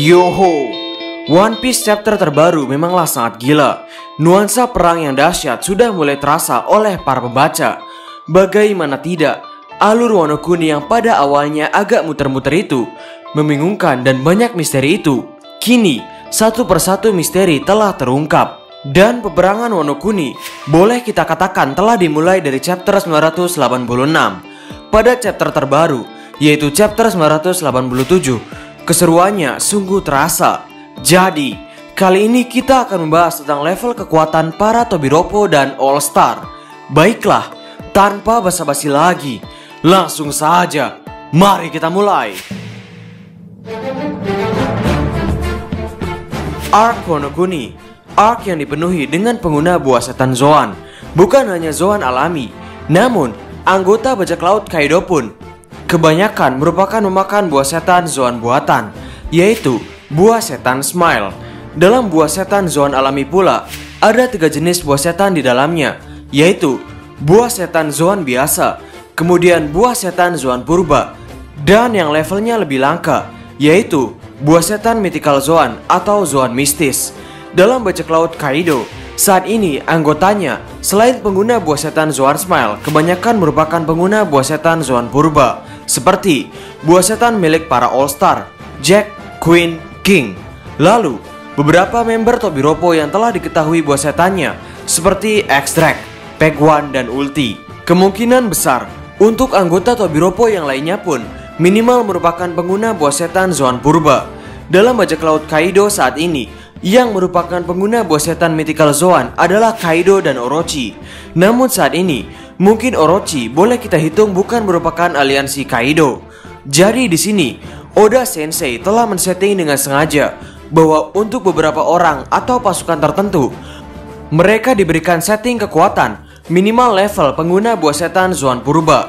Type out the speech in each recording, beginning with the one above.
Yoho, One Piece chapter terbaru memanglah sangat gila. Nuansa perang yang dahsyat sudah mulai terasa oleh para pembaca. Bagaimana tidak, alur Wano Kuni yang pada awalnya agak muter-muter itu, membingungkan dan banyak misteri itu, kini satu persatu misteri telah terungkap. Dan peperangan Wano Kuni boleh kita katakan telah dimulai dari chapter 986. Pada chapter terbaru, yaitu chapter 987, keseruannya sungguh terasa. Jadi, kali ini kita akan membahas tentang level kekuatan para Tobiropo dan All Star. Baiklah, tanpa basa-basi lagi, langsung saja, mari kita mulai. Arc Wano Kuni, arc yang dipenuhi dengan pengguna buah setan Zoan. Bukan hanya Zoan alami, namun anggota bajak laut Kaido pun kebanyakan merupakan memakan buah setan Zoan buatan, yaitu buah setan Smile. Dalam buah setan Zoan alami pula, ada 3 jenis buah setan di dalamnya, yaitu buah setan Zoan biasa, kemudian buah setan Zoan purba, dan yang levelnya lebih langka, yaitu buah setan mythical Zoan atau Zoan mistis. Dalam bajak laut Kaido, saat ini anggotanya selain pengguna buah setan Zoan Smile, kebanyakan merupakan pengguna buah setan Zoan purba, seperti buah setan milik para All Star, Jack, Queen, King. Lalu, beberapa member Tobiropo yang telah diketahui buah setannya, seperti Extract, Peg One, dan Ulti. Kemungkinan besar untuk anggota Tobiropo yang lainnya pun minimal merupakan pengguna buah setan Zoan purba. Dalam bajak laut Kaido saat ini, yang merupakan pengguna buah setan mythical Zoan adalah Kaido dan Orochi. Namun saat ini, mungkin Orochi boleh kita hitung bukan merupakan aliansi Kaido. Jadi di sini, Oda Sensei telah men-setting dengan sengaja bahwa untuk beberapa orang atau pasukan tertentu, mereka diberikan setting kekuatan minimal level pengguna buah setan Zoan purba.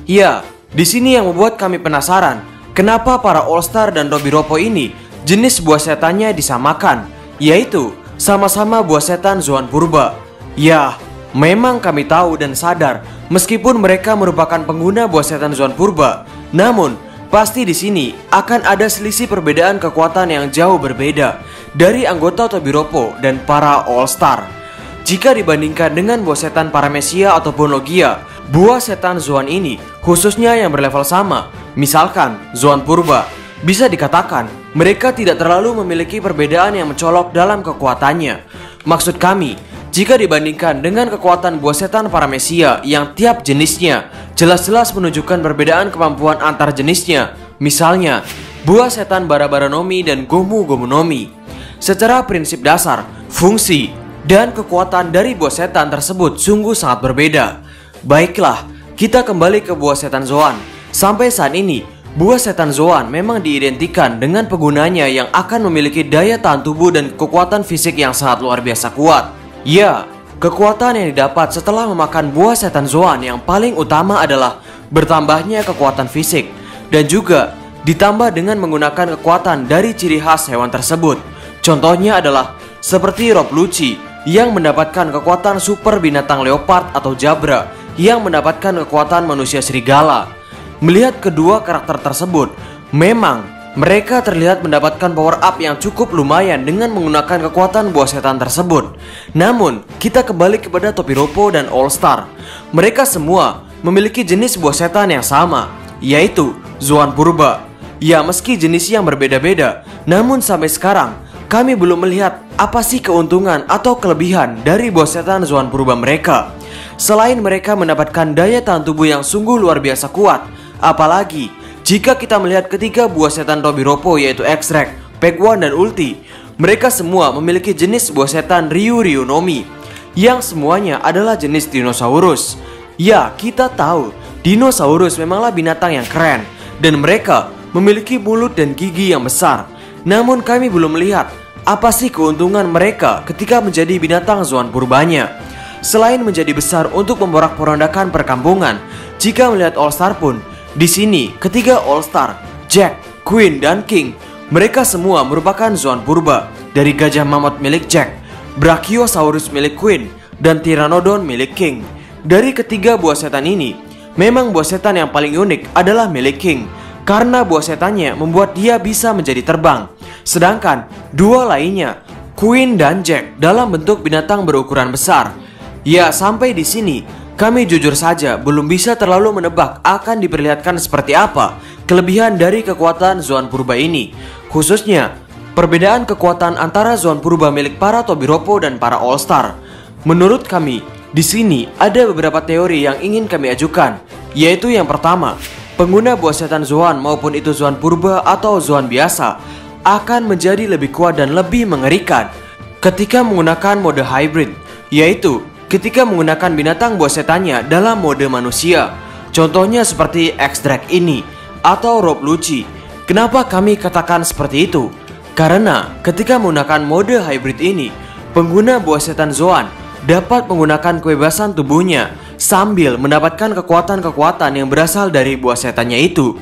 Ya, di sini yang membuat kami penasaran, kenapa para All Star dan Tobiropo ini jenis buah setannya disamakan, yaitu sama-sama buah setan Zoan purba. Ya, memang kami tahu dan sadar meskipun mereka merupakan pengguna buah setan Zoan purba, namun pasti di sini akan ada selisih perbedaan kekuatan yang jauh berbeda dari anggota Tobiropo dan para All Star. Jika dibandingkan dengan buah setan Paramecia ataupun Logia, buah setan Zoan ini khususnya yang berlevel sama, misalkan Zoan purba, bisa dikatakan mereka tidak terlalu memiliki perbedaan yang mencolok dalam kekuatannya. Maksud kami, jika dibandingkan dengan kekuatan buah setan Paramecia yang tiap jenisnya jelas-jelas menunjukkan perbedaan kemampuan antar jenisnya, misalnya buah setan Barabara Nomi dan Gomu Gomu Nomi. Secara prinsip dasar, fungsi, dan kekuatan dari buah setan tersebut sungguh sangat berbeda. Baiklah, kita kembali ke buah setan Zoan. Sampai saat ini, buah setan Zoan memang diidentikan dengan penggunanya yang akan memiliki daya tahan tubuh dan kekuatan fisik yang sangat luar biasa kuat. Ya, kekuatan yang didapat setelah memakan buah setan Zoan yang paling utama adalah bertambahnya kekuatan fisik, dan juga ditambah dengan menggunakan kekuatan dari ciri khas hewan tersebut. Contohnya adalah seperti Rob Lucci yang mendapatkan kekuatan super binatang leopard atau Jabra yang mendapatkan kekuatan manusia serigala. Melihat kedua karakter tersebut, memang mereka terlihat mendapatkan power up yang cukup lumayan dengan menggunakan kekuatan buah setan tersebut. Namun, kita kembali kepada Tobiropo dan All Star. Mereka semua memiliki jenis buah setan yang sama, yaitu Zoan purba. Ya, meski jenis yang berbeda-beda, namun sampai sekarang kami belum melihat apa sih keuntungan atau kelebihan dari buah setan Zoan purba mereka. Selain mereka mendapatkan daya tahan tubuh yang sungguh luar biasa kuat, apalagi jika kita melihat ketiga buah setan Tobiropo yaitu Extract, Peg One, dan Ulti, mereka semua memiliki jenis buah setan Ryu Ryu Nomi, yang semuanya adalah jenis dinosaurus. Ya, kita tahu dinosaurus memanglah binatang yang keren, dan mereka memiliki mulut dan gigi yang besar. Namun kami belum melihat apa sih keuntungan mereka ketika menjadi binatang Zoan purbanya. Selain menjadi besar untuk memporak-porandakan perkampungan, jika melihat All Star pun, di sini ketiga All Star, Jack, Queen, dan King, mereka semua merupakan Zoan purba, dari gajah mamut milik Jack, Brachiosaurus milik Queen, dan Pteranodon milik King. Dari ketiga buah setan ini, memang buah setan yang paling unik adalah milik King, karena buah setannya membuat dia bisa menjadi terbang. Sedangkan dua lainnya, Queen dan Jack, dalam bentuk binatang berukuran besar. Ya, sampai di sini kami jujur saja belum bisa terlalu menebak akan diperlihatkan seperti apa kelebihan dari kekuatan Zoan Purba ini. Khususnya perbedaan kekuatan antara Zoan Purba milik para Tobiropo dan para All Star. Menurut kami, di sini ada beberapa teori yang ingin kami ajukan, yaitu yang pertama, pengguna buah setan Zoan maupun itu Zoan Purba atau Zoan biasa akan menjadi lebih kuat dan lebih mengerikan ketika menggunakan mode hybrid, yaitu ketika menggunakan binatang buah setannya dalam mode manusia. Contohnya seperti X-Drake ini atau Rob Lucci. Kenapa kami katakan seperti itu? Karena ketika menggunakan mode hybrid ini, pengguna buah setan Zoan dapat menggunakan kebebasan tubuhnya sambil mendapatkan kekuatan-kekuatan yang berasal dari buah setannya itu.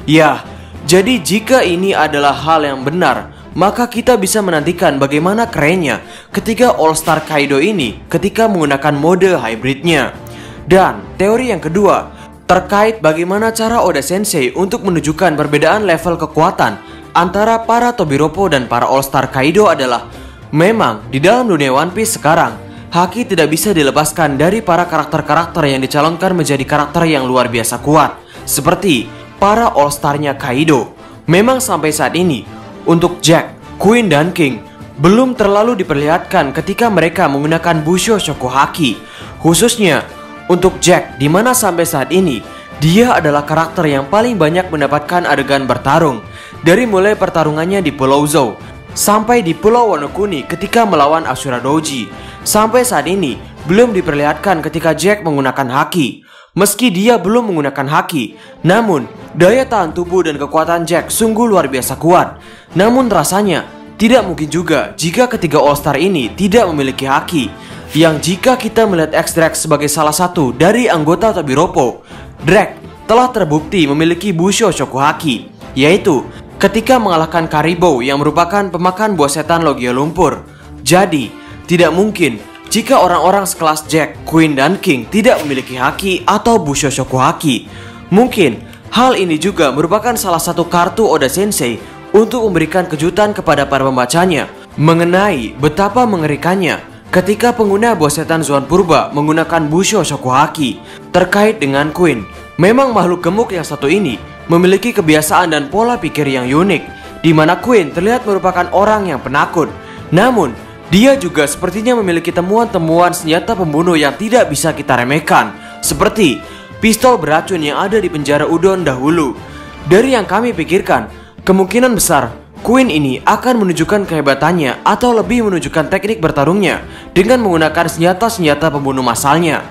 Ya, jadi jika ini adalah hal yang benar, maka kita bisa menantikan bagaimana kerennya ketika All Star Kaido ini ketika menggunakan mode hybridnya. Dan teori yang kedua terkait bagaimana cara Oda Sensei untuk menunjukkan perbedaan level kekuatan antara para Tobiropo dan para All Star Kaido adalah, memang di dalam dunia One Piece sekarang haki tidak bisa dilepaskan dari para karakter-karakter yang dicalonkan menjadi karakter yang luar biasa kuat, seperti para All Star-nya Kaido. Memang sampai saat ini untuk Jack, Queen dan King belum terlalu diperlihatkan ketika mereka menggunakan Busho Shoku Haki. Khususnya untuk Jack, dimana sampai saat ini dia adalah karakter yang paling banyak mendapatkan adegan bertarung, dari mulai pertarungannya di Pulau Zou sampai di Pulau Wano Kuni ketika melawan Ashura Doji. Sampai saat ini belum diperlihatkan ketika Jack menggunakan haki. Meski dia belum menggunakan haki, namun daya tahan tubuh dan kekuatan Jack sungguh luar biasa kuat. Namun rasanya tidak mungkin juga jika ketiga All Star ini tidak memiliki haki. Yang jika kita melihat X-Drake sebagai salah satu dari anggota Tobiropo, Drake telah terbukti memiliki Busho Shoku Haki, yaitu ketika mengalahkan Karibo yang merupakan pemakan buah setan Logia Lumpur. Jadi, tidak mungkin jika orang-orang sekelas Jack, Queen, dan King tidak memiliki haki atau Busho Shoku Haki. Mungkin hal ini juga merupakan salah satu kartu Oda Sensei untuk memberikan kejutan kepada para pembacanya mengenai betapa mengerikannya ketika pengguna buah setan Zoan Purba menggunakan Busho Shoku Haki. Terkait dengan Queen, memang makhluk gemuk yang satu ini memiliki kebiasaan dan pola pikir yang unik, di mana Queen terlihat merupakan orang yang penakut. Namun, dia juga sepertinya memiliki temuan-temuan senjata pembunuh yang tidak bisa kita remehkan, seperti pistol beracun yang ada di penjara Udon dahulu. Dari yang kami pikirkan, kemungkinan besar Queen ini akan menunjukkan kehebatannya atau lebih menunjukkan teknik bertarungnya dengan menggunakan senjata-senjata pembunuh massalnya.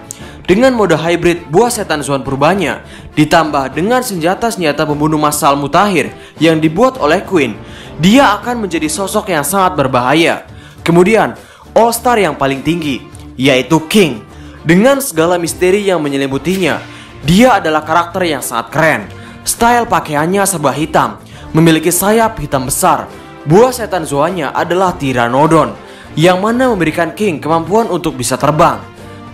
Dengan mode hybrid buah setan Zoan Purbanya ditambah dengan senjata-senjata pembunuh massal mutakhir yang dibuat oleh Queen, dia akan menjadi sosok yang sangat berbahaya. Kemudian All Star yang paling tinggi, yaitu King. Dengan segala misteri yang menyelimutinya, dia adalah karakter yang sangat keren. Style pakaiannya serba hitam, memiliki sayap hitam besar. Buah setan Zoanya adalah Pteranodon, yang mana memberikan King kemampuan untuk bisa terbang.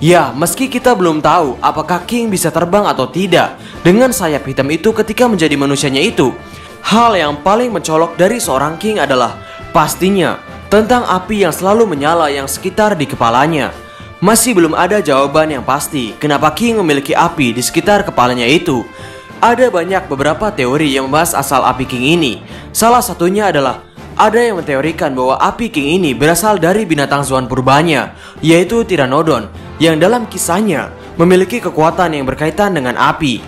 Ya, meski kita belum tahu apakah King bisa terbang atau tidak dengan sayap hitam itu ketika menjadi manusianya itu, hal yang paling mencolok dari seorang King adalah pastinya tentang api yang selalu menyala yang sekitar di kepalanya. Masih belum ada jawaban yang pasti kenapa King memiliki api di sekitar kepalanya itu. Ada banyak beberapa teori yang membahas asal api King ini. Salah satunya adalah ada yang menteorikan bahwa api King ini berasal dari binatang Zoan Purbanya, yaitu Pteranodon, yang dalam kisahnya memiliki kekuatan yang berkaitan dengan api.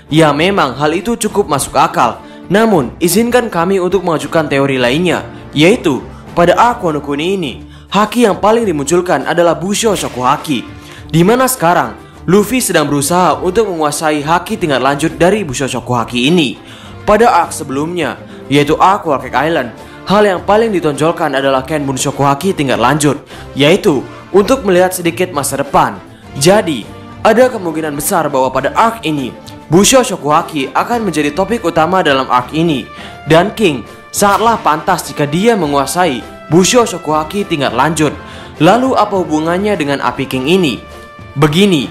Ya, memang hal itu cukup masuk akal. Namun, izinkan kami untuk mengajukan teori lainnya, yaitu pada arc Wano Kuni ini, haki yang paling dimunculkan adalah Busho Shoku Haki, di mana sekarang Luffy sedang berusaha untuk menguasai haki tingkat lanjut dari Busho Shoku Haki ini. Pada arc sebelumnya, yaitu arc Whole Cake Island, hal yang paling ditonjolkan adalah Ken Bunshoku Haki tingkat lanjut, yaitu untuk melihat sedikit masa depan. Jadi, ada kemungkinan besar bahwa pada arc ini, Busho Shoku Haki akan menjadi topik utama dalam arc ini. Dan King sangatlah pantas jika dia menguasai Busho Shoku Haki tingkat lanjut. Lalu apa hubungannya dengan api King ini? Begini,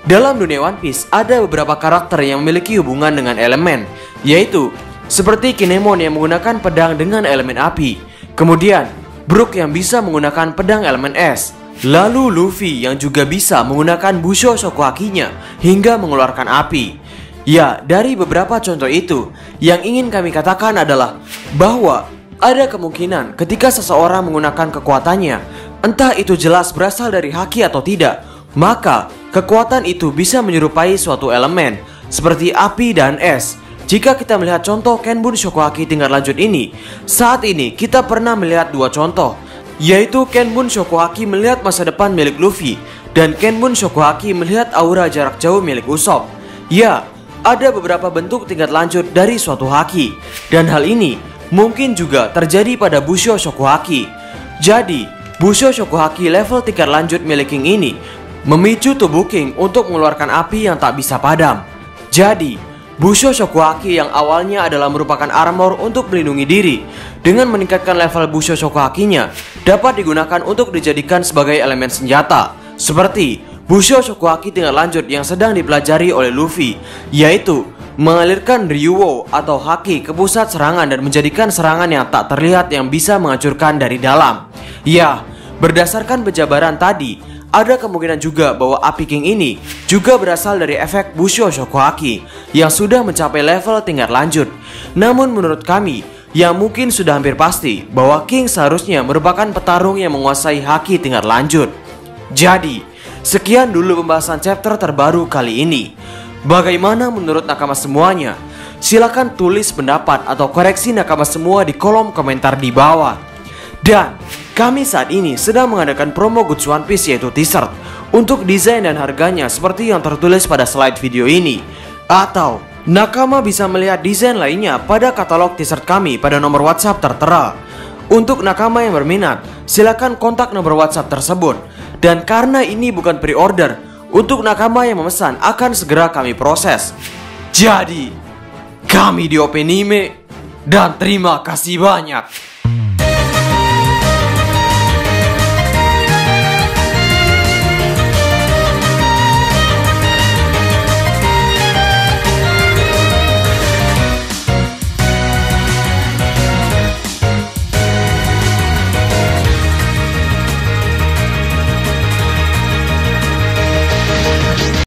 dalam dunia One Piece ada beberapa karakter yang memiliki hubungan dengan elemen, yaitu seperti Kinemon yang menggunakan pedang dengan elemen api, kemudian Brook yang bisa menggunakan pedang elemen es, lalu Luffy yang juga bisa menggunakan Busho Shokuhakinya hingga mengeluarkan api. Ya, dari beberapa contoh itu, yang ingin kami katakan adalah bahwa ada kemungkinan ketika seseorang menggunakan kekuatannya, entah itu jelas berasal dari haki atau tidak, maka kekuatan itu bisa menyerupai suatu elemen seperti api dan es. Jika kita melihat contoh Kenbun Shokuhaki tingkat lanjut ini, saat ini kita pernah melihat dua contoh, yaitu Kenbun Shokuhaki melihat masa depan milik Luffy dan Kenbun Shokuhaki melihat aura jarak jauh milik Usopp. Ya, ada beberapa bentuk tingkat lanjut dari suatu haki, dan hal ini mungkin juga terjadi pada Busho Shokuhaki. Jadi, Busho Shokuhaki level tingkat lanjut milik King ini memicu tubuh King untuk mengeluarkan api yang tak bisa padam. Jadi, Busho Shokuhaki yang awalnya adalah merupakan armor untuk melindungi diri, dengan meningkatkan level Busho Shokuhakinya dapat digunakan untuk dijadikan sebagai elemen senjata, seperti Busho Shokuhaki tingkat lanjut yang sedang dipelajari oleh Luffy, yaitu mengalirkan Ryuo atau haki ke pusat serangan dan menjadikan serangan yang tak terlihat yang bisa menghancurkan dari dalam. Ya, berdasarkan penjabaran tadi, ada kemungkinan juga bahwa api King ini juga berasal dari efek Busho Shokuhaki yang sudah mencapai level tingkat lanjut. Namun menurut kami, yang mungkin sudah hampir pasti bahwa King seharusnya merupakan petarung yang menguasai haki tingkat lanjut. Jadi, sekian dulu pembahasan chapter terbaru kali ini. Bagaimana menurut nakama semuanya? Silahkan tulis pendapat atau koreksi nakama semua di kolom komentar di bawah. Dan kami saat ini sedang mengadakan promo goods One Piece, yaitu t-shirt, untuk desain dan harganya seperti yang tertulis pada slide video ini. Atau nakama bisa melihat desain lainnya pada katalog t-shirt kami pada nomor WhatsApp tertera. Untuk nakama yang berminat, silakan kontak nomor WhatsApp tersebut. Dan karena ini bukan pre-order, untuk nakama yang memesan akan segera kami proses. Jadi, kami di Openime, dan terima kasih banyak.